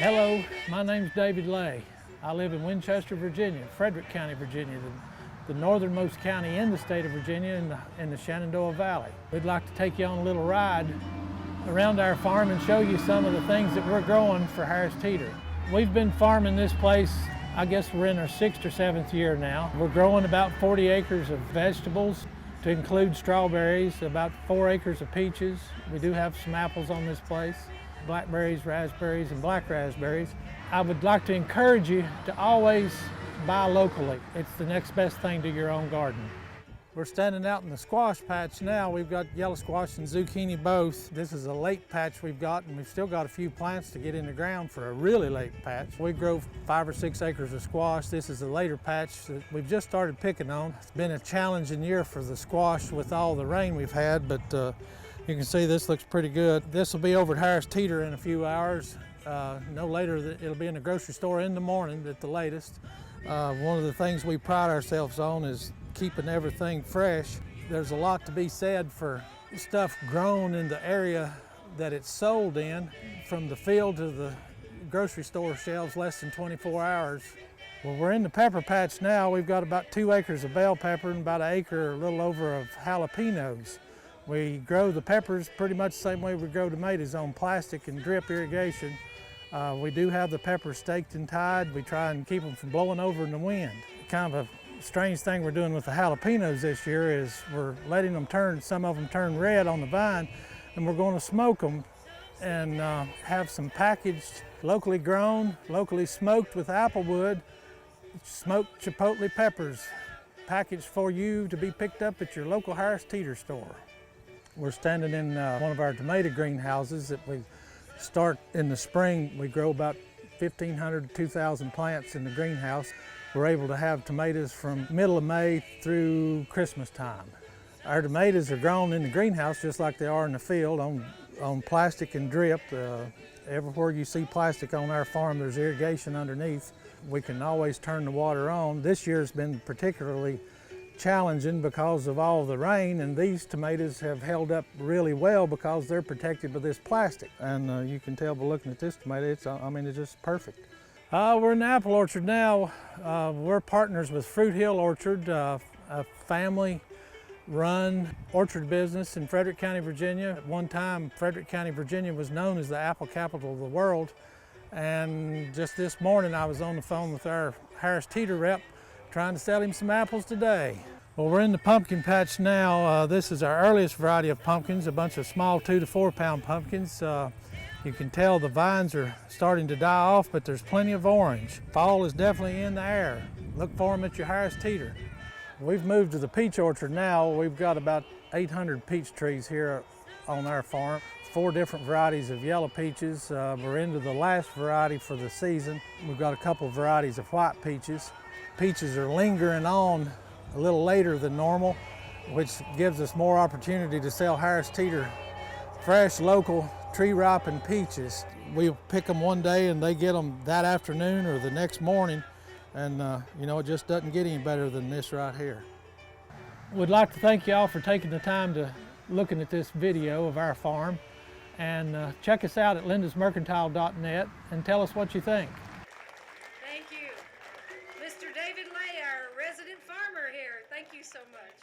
Hello, my name's David Lay. I live in Winchester, Virginia, Frederick County, Virginia, the northernmost county in the state of Virginia in the Shenandoah Valley. We'd like to take you on a little ride around our farm and show you some of the things that we're growing for Harris Teeter. We've been farming this place, I guess we're in our 6th or 7th year now. We're growing about 40 acres of vegetables, to include strawberries, about 4 acres of peaches. We do have some apples on this place, blackberries, raspberries, and black raspberries. I would like to encourage you to always buy locally. It's the next best thing to your own garden. We're standing out in the squash patch now. We've got yellow squash and zucchini both. This is a late patch we've got, and we've still got a few plants to get in the ground for a really late patch. We grow 5 or 6 acres of squash. This is a later patch that we've just started picking on. It's been a challenging year for the squash with all the rain we've had, but you can see this looks pretty good. This will be over at Harris Teeter in a few hours. No later, it'll be in the grocery store in the morning at the latest. One of the things we pride ourselves on is keeping everything fresh. There's a lot to be said for stuff grown in the area that it's sold in, from the field to the grocery store shelves, less than 24 hours. Well, we're in the pepper patch now. We've got about 2 acres of bell pepper and about 1 acre, a little over, of jalapenos. We grow the peppers pretty much the same way we grow tomatoes, on plastic and drip irrigation. We do have the peppers staked and tied. We try and keep them from blowing over in the wind. Kind of a strange thing we're doing with the jalapenos this year is we're letting them turn, some of them turn red on the vine, and we're going to smoke them and have some packaged, locally grown, locally smoked with applewood, smoked chipotle peppers, packaged for you to be picked up at your local Harris Teeter store. We're standing in one of our tomato greenhouses that we start in the spring. We grow about 1,500 to 2,000 plants in the greenhouse. We're able to have tomatoes from middle of May through Christmas time. Our tomatoes are grown in the greenhouse just like they are in the field, on plastic and drip. Everywhere you see plastic on our farm, there's irrigation underneath. We can always turn the water on. This year's been particularly challenging because of all the rain, and these tomatoes have held up really well because they're protected by this plastic. And you can tell by looking at this tomato, it's just perfect. We're in the apple orchard now. We're partners with Fruit Hill Orchard, a family-run orchard business in Frederick County, Virginia. At one time, Frederick County, Virginia was known as the apple capital of the world. And just this morning, I was on the phone with our Harris Teeter rep trying to sell him some apples today. Well, we're in the pumpkin patch now. This is our earliest variety of pumpkins, a bunch of small 2 to 4 pound pumpkins. You can tell the vines are starting to die off, but there's plenty of orange. Fall is definitely in the air. Look for them at your Harris Teeter. We've moved to the peach orchard now. We've got about 800 peach trees here on our farm. 4 different varieties of yellow peaches. We're into the last variety for the season. We've got a couple of varieties of white peaches. Peaches are lingering on a little later than normal, which gives us more opportunity to sell Harris Teeter fresh, local, tree-ripened peaches. We'll pick them one day and they get them that afternoon or the next morning, and it just doesn't get any better than this right here. We'd like to thank you all for taking the time to looking at this video of our farm, and check us out at lindasmercantile.net and tell us what you think. Thank you. Mr. David Lay, our resident farmer here. Thank you so much.